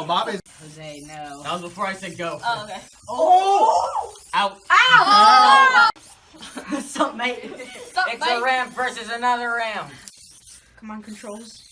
No, Bobby. Jose, no. That was before I said go. Oh, okay. Oh! Out. Ow! Something mate. It's a ramp versus another ramp. Come on, controls.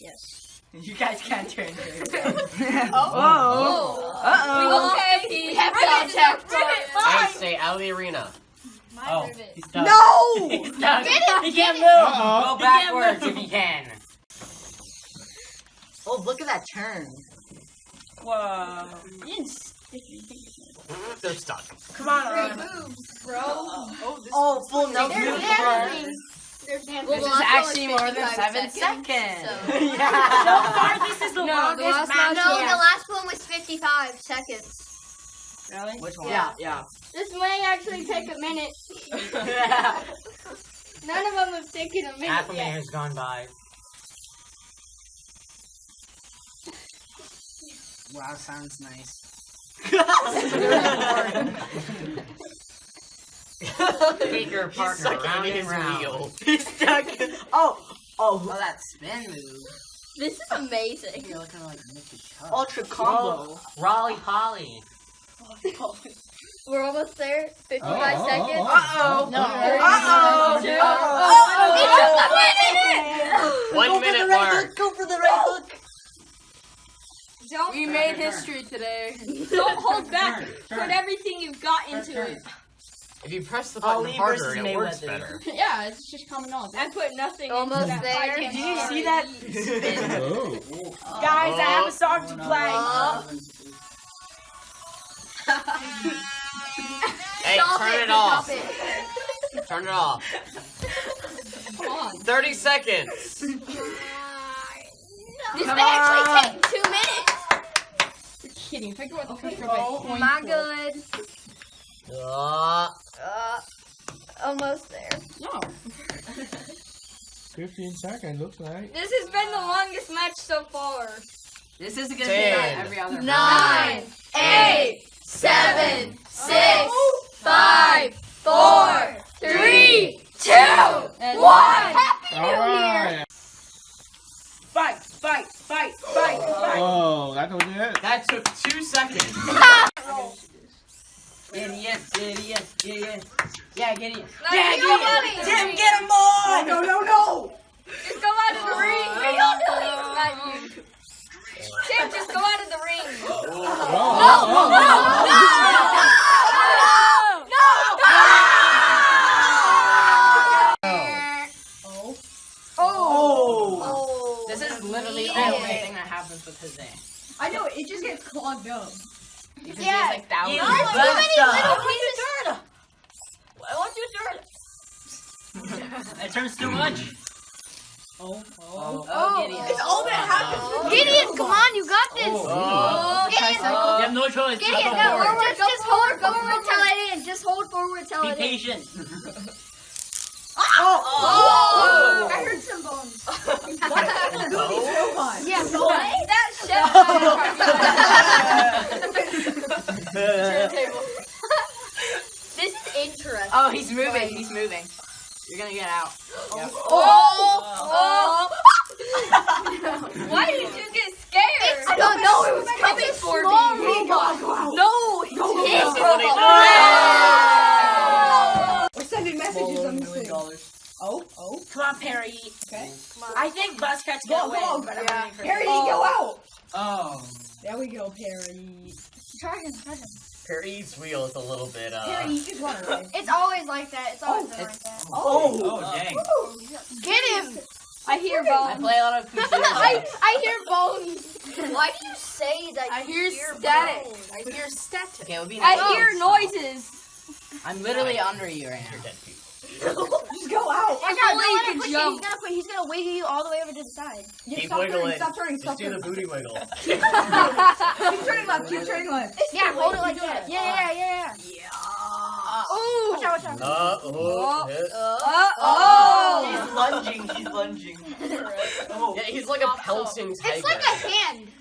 Yes. You guys can't turn here. Oh. Uh-oh. Okay, we have contact. I say out of the arena. Oh, he's stuck. No! He's stuck. Get it! He can't move. Uh-oh. Go backwards if he can. Oh, look at that turn. Whoa. They're stuck. Come on, Great moves, bro. Oh, full no move. Well, This is actually more than 7 seconds. Yeah. So far, this is the longest match. No, the last one was 55 seconds. Really? Which one? Yeah. This may actually take a minute. None of them have taken a minute Half a minute yet. has gone by. Wow, sounds nice. Take your partner round and round. He's stuck. Oh, that spin move. This is amazing. You're looking like Mickey Chuck. Ultra combo. Raleigh Polly. We're almost there. 55 seconds. Uh-oh. No. Uh-oh. 1 minute mark. Go for the right hook. We made history today. Don't hold back. Put everything you've got into it. If you press the button harder, it works better. Yeah, it's just common knowledge. I put nothing almost into there. Did you see that? Oh. Guys, I have a song to play. Hey, turn it off. Turn it off. Come on. 30 seconds. This may actually take 2 minutes. You're kidding. If I go with the first Oh, my good. Almost there. No. 15 seconds, looks like. This has been the longest match so far. This is gonna be 10, like every other 9, 8, 7, 6, 5, 4, 3, 2, 1. Happy New Year! Alright. Fight. Oh, that was it? That took 2 seconds. Idiot. No, Yeah, get it. you Yeah, don't get want it. it. Tim, get him on! No. Just go out of the ring. We don't do it. Tim, just go out of the ring. Oh! This is literally the only thing that happens with Jose. I know, it just gets clogged up. Because Yeah. he has like thousands No, of too many stuff. little pieces. I want you to turn. It turns too much. Oh. Gideon. It's all that happens. Gideon, come on, you got this. Gideon, You have no choice. Gideon, Go no, forward. just hold forward till it in. Just hold forward till it in. patient. Oh! I heard some bones. Yeah, that shit. This is interesting. Oh, he's moving. You're gonna get out. Oh! Why did you get scared? I don't know. It was coming for me. No, it's We're sending messages on this thing. Oh. Come on, Perry. Okay. I think Buzzcut's Go, gonna go. win. But I'm Yeah. waiting for Perry, him. go out. Oh. There we go, Perry. Try him. Perry's wheel is a little bit, Perry, you just run away. It's always like that. It's always been like that. Oh, dang. Get him! I hear I bones. play a lot of computer I hear bones. Why do you say that? I hear static. bones. I hear static. Okay, it would be I nice. hear noises. I'm literally under you right now. Just go out. I got you can jump. He's gonna wiggle you all the way over to the side. Yeah, Keep stop wiggling. turning, stop turning. Just do the booty wiggle. Keep turning left, Yeah, hold it like that. Yeah. Ooh. Watch out. Hit. He's lunging. Yeah, he's like a pelting tiger. It's like a hand.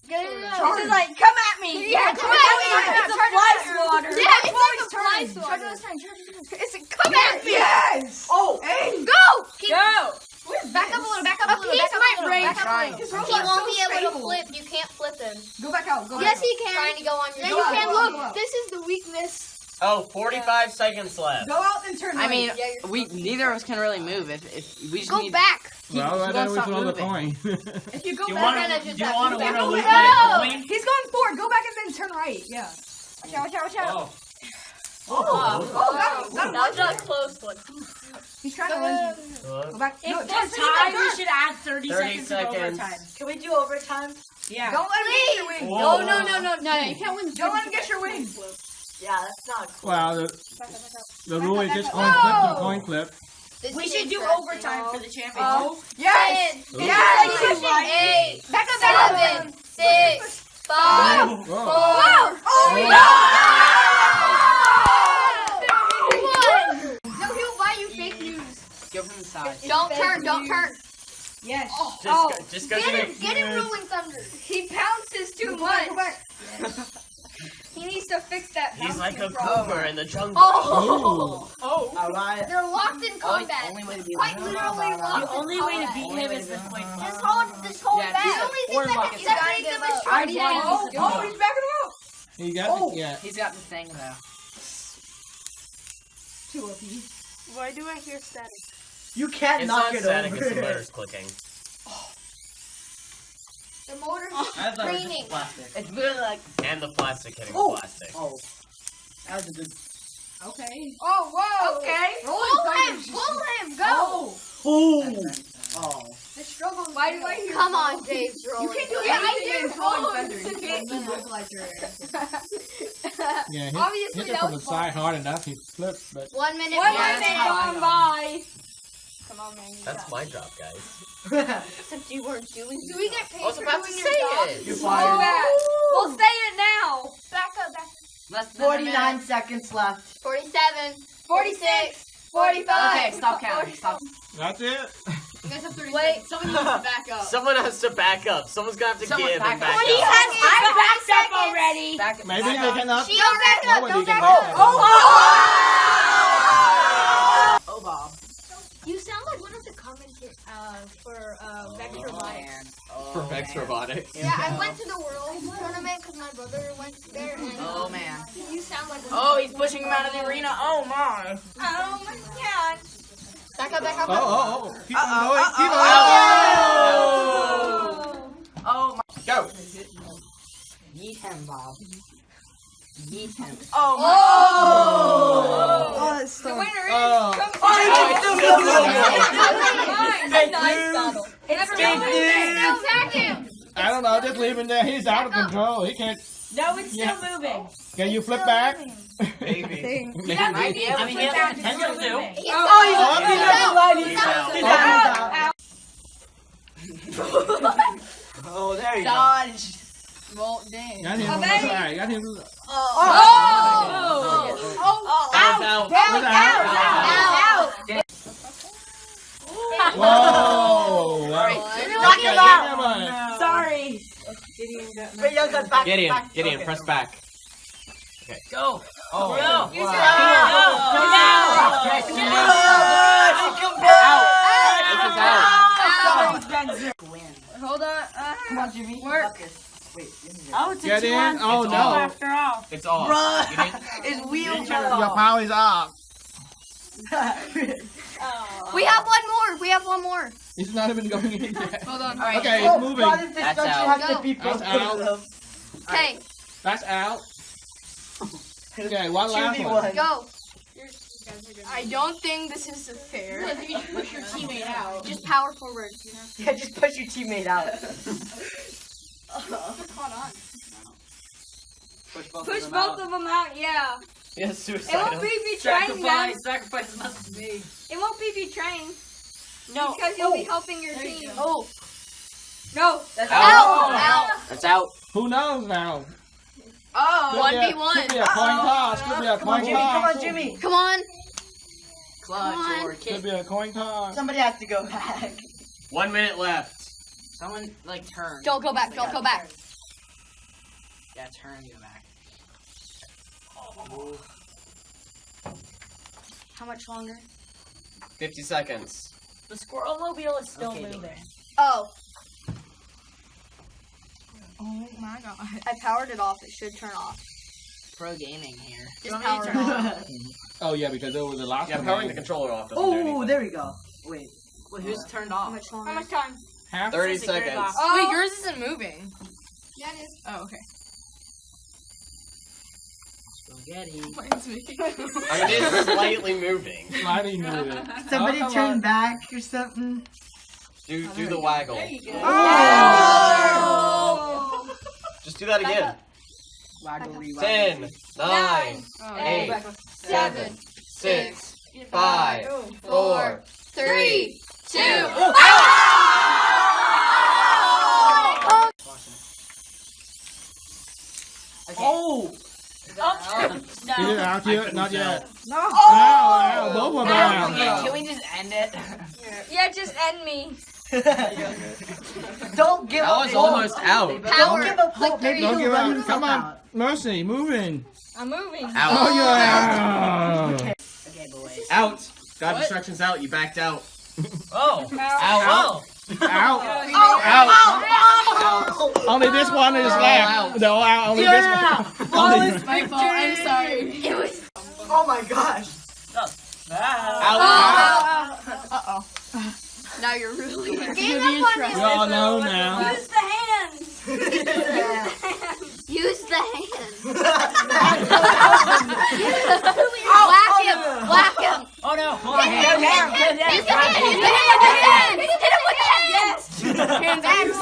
This is like, come at me. Yeah, come at me. It's a fly swatter. Yeah, it's like a fly Charge swatter. this time. It's a come at me. Yes. Oh, Hey. Go. Go. Back up a little. Back up a little. piece Back up might a little. break. Back trying. up. He He won't won't be able to flip. You can't flip him. Go back out. Go back Yes, out. he can. Trying to go on your Yeah, Go you out, can. go out, Look, go out. this is the weakness. Oh, 45 seconds left. Go out and turn right. I mean, Yeah, you're we neither of us can really move. If we just Go need. back. Well, Keep I going, know we stop throw the moving. coin. If you go You back, want gonna to just you have want to to win back or lose away. by a No. coin? he's going forward. Go back and then turn right. Yeah. Watch out! Watch out! Watch out! Oh. Oh, got him! That was a close one. He's trying to win you. Go back. If No, there's turn, time, turn. we should add 30 30 seconds of seconds. overtime. Can we do overtime? Yeah. Don't let him get your wing. Whoa. No, you can't win. Don't let him get your wing. Yeah, that's not cool. Well, the rule is just coin Whoa. flip to coin flip. This We is should do interesting. overtime for the championship. Oh, yes. 10, Yes. 8, Back up, back up. 7, 6, 5, Whoa. 4, Oh, Oh. No, he'll buy you fake news. Go from the side. Don't turn, don't turn. Yes. Just go to Get the. him, get him rolling thunder. He pounces too Go back, much. go back. He needs to fix that. He's like a bouncing problem. cougar in the jungle. Oh, Oh. Alright. they're locked in combat. Only way to beat Quite him. literally locked The only in way to combat. beat him is with point This whole Yeah, bag. he's The only or thing that lock can it. separate them is I shorty won. hands. Oh, he's backing him up. You got Oh. it? Yeah. He's got the thing though. Too OP. Why do I hear static? You can't It's knock not it static. over. It's the motor's clicking. The motor's I thought it was screaming. plastic. It's really like. And the plastic hitting Oh. the plastic. Oh. That was a good. Okay. Oh, whoa. Okay. Pull him, go. Oh. Oh. The struggle. Why do I hear? Come on, Dave. You can't do Yeah, I anything in did. throwing thunder. You can't even look like your Yeah, Obviously, hit it that from the was side hard enough, he flipped, but 1 minute. One Yeah, left. that's minute how I gone know. by. Come on, man. That's my job, guys. Except you weren't doing. Do we get paid I was for about to doing say your job? it. You're Oh, fired. that. We'll say it now. Back up, back up. Less than a 49 minute. seconds left. 47, 46, 45. Okay, stop counting. Stop. that's it. You guys have 30 Wait. seconds. Someone needs to back up. Someone has to back up. Someone's gonna have to Someone give back and up. back What do you up. have? I backed up already. Back up. Maybe back they up. cannot. She don't back up. Nobody Don't can back back up. up. Oh, Bob. You sound like one of the commentators for Vex Robotics. Man. Oh, For Vex man. Robotics. Yeah, I went to the World Tournament because my brother went there. And Oh man. you sound like. Oh, he's pushing him out of the arena. Oh my. Oh my god. Back up, back up. Oh. Keep on going. Keep on Oh. Oh my. Go. Yeet him, Bob. Yeet him. Oh. The winner is. Oh. Nice battle. It's Never fake mind. news. Attack him. I don't know, just leave him there. He's out of control. He can't. No, it's Yeah. still moving. Can you flip back? Maybe. Yeah, Might be able to. flip back. It's still do. moving. He's He's out. Oh, there you go. Dodge. Well, dang. Got him on the side. Got him. Out. Out. Out. Whoa. Knock him out. Sorry. Wait, yo, go back. Get him. back. Get him. Okay. Press back. Okay. Go. Oh. No. Wow. Hold on. Come on, Jimmy. Work. Wait, Oh, it's a Get in. 2-on-2 Oh, It's no. all. after all. It's off. Run. You didn't- His wheels turn it are Your power is off. We have one more. We have one more. He's not even going in yet. Hold on. Alright. Okay, Oh, he's moving. God, this That's destruction out. has to be That's positive. out. Okay, That's out. Okay, one last 2v1. one. go. I don't think this is fair. Because you push your teammate out. Just power forward. Yeah, just push your teammate out. Hold on. Push both Push both of them out. Yeah. Yeah, It won't suicidal. be betraying them. Sacrifice must be made. It won't be betraying. No. Because you'll be helping your team. Oh, No. that's Out. Out. That's out. Who knows now? Oh. Could be a- 1v1. Could be a coin toss. Could be a Come on, coin Jimmy. Come toss. on, Jimmy. Come on. Clutch or Could kick. be a coin toss. Somebody has to go back. 1 minute left. Someone like turn. Don't go back. Don't go back. Yeah, turn. Go back. How much longer? 50 seconds. The squirrel mobile is still Okay, moving. Oh. Oh my god. I powered it off. It should turn off. Pro gaming here. Just power it off. Oh yeah, because it was the last Yeah, one. powering the controller off doesn't do Oh, anything. there we go. Wait. Well, who's turned How off? much How longer? much time? Half. 30 seconds. Wait, yours isn't moving. Yeah, it is. Oh, okay. Spaghetti. Mine's moving. I mean, it's slightly moving. Sliding with it. Somebody Oh, come turn on. back or something. Do the waggle. There you go. Oh! Just do that again. Waggly, 10, 9, Oh, 8, 7, 6, 5, 4. 3, 2. Oh! No. Is it out yet? Not yet. No. Ow, ow, both of them are out. Can we just end it? Yeah, just end me. Don't give That up was hope. almost out. Don't Power. give up hope. Maybe Don't you'll give run out. yourself Come on. out. Mercy, moving. I'm moving. Oh, Out. yeah. Okay, boys. Out. Got What? instructions out. You backed out. Oh. Out. Out. Out. Only this one is They're all left. out. They're all out. Only Yeah. this one. Flawless My fault. I'm sorry. It was. Oh my gosh. Out. Uh-oh. Now you're really. Give me a try. We all know now. Use the hands. Use the hands. Ow, Whack oh, him. no. Whack him. Oh no. Come on, Hit him. hands. Hit him. Hit him with the hands. Hit him with the hands. Hands Oh,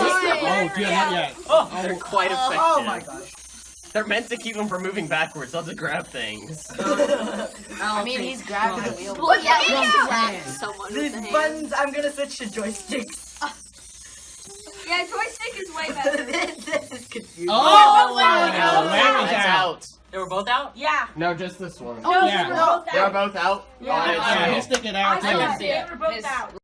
dear, not yet. They're quite effective. Oh my gosh. They're meant to keep them from moving backwards, not to grab things. I mean, he's grabbing the wheel. Well, yeah, you Wrong can whack hand. someone with These the hands. buttons, I'm gonna switch to joysticks. Yeah, joystick is way better. This is confusing. Oh, no, Larry's That's out. out. They were both out? Yeah. No, just this one. Yeah. They're both out. Yeah. Alright, Yeah, so- he's sticking out I too. see it. They were both out.